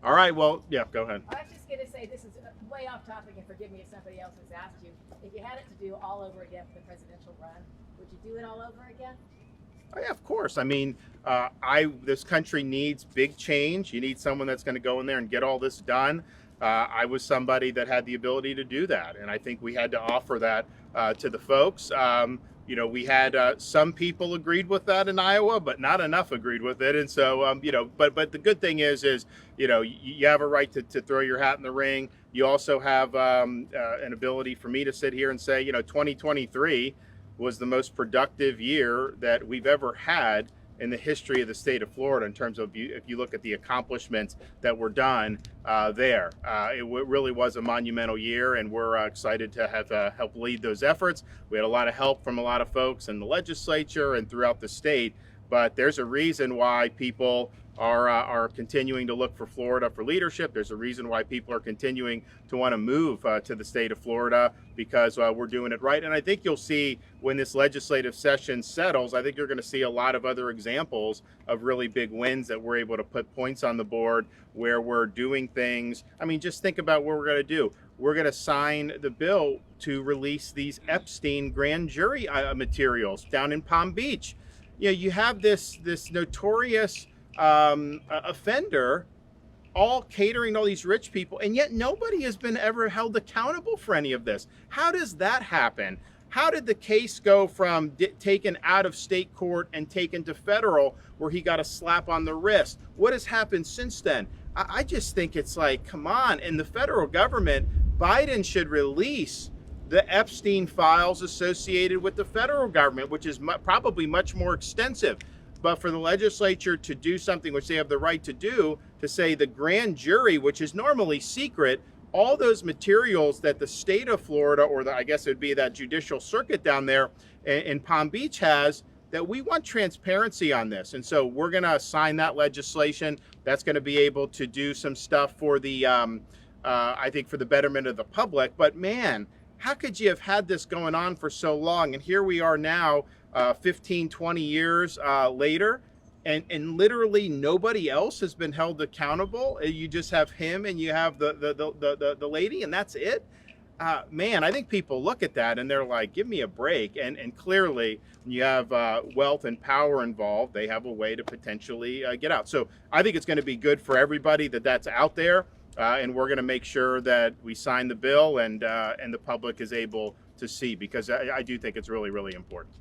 All right, well, yeah, go ahead. I was just going to say, this is way off topic, and forgive me if somebody else has asked you. If you had it to do all over again for the presidential run, would you do it all over again? Oh, yeah, of course. I mean, this country needs big change. You need someone that's going to go in there and get all this done. I was somebody that had the ability to do that, and I think we had to offer that to the folks. We had some people agreed with that in Iowa, but not enough agreed with it. And so, but the good thing is, you have a right to throw your hat in the ring. You also have an ability for me to sit here and say, 2023 was the most productive year that we've ever had in the history of the state of Florida in terms of if you look at the accomplishments that were done there. It really was a monumental year, and we're excited to have helped lead those efforts. We had a lot of help from a lot of folks in the legislature and throughout the state, but there's a reason why people are continuing to look for Florida for leadership. There's a reason why people are continuing to want to move to the state of Florida, because we're doing it right. And I think you'll see when this legislative session settles, I think you're going to see a lot of other examples of really big wins that we're able to put points on the board where we're doing things. I mean, just think about what we're going to do. We're going to sign the bill to release these Epstein grand jury materials down in Palm Beach. You have this notorious offender all catering to all these rich people, and yet nobody has been ever held accountable for any of this. How does that happen? How did the case go from taken out of state court and taken to federal, where he got a slap on the wrist? What has happened since then? I just think it's like, come on. In the federal government, Biden should release the Epstein files associated with the federal government, which is probably much more extensive. But for the legislature to do something which they have the right to do, to say the grand jury, which is normally secret, all those materials that the state of Florida, or I guess it would be that judicial circuit down there in Palm Beach has, that we want transparency on this. And so we're going to sign that legislation. That's going to be able to do some stuff for the, I think, for the betterment of the public. But man, how could you have had this going on for so long? And here we are now, 15, 20 years later, and literally nobody else has been held accountable. You just have him and you have the lady, and that's it. Man, I think people look at that and they're like, give me a break. And clearly, when you have wealth and power involved, they have a way to potentially get out. So I think it's going to be good for everybody that's out there. And we're going to make sure that we sign the bill and the public is able to see, because I do think it's really, really important.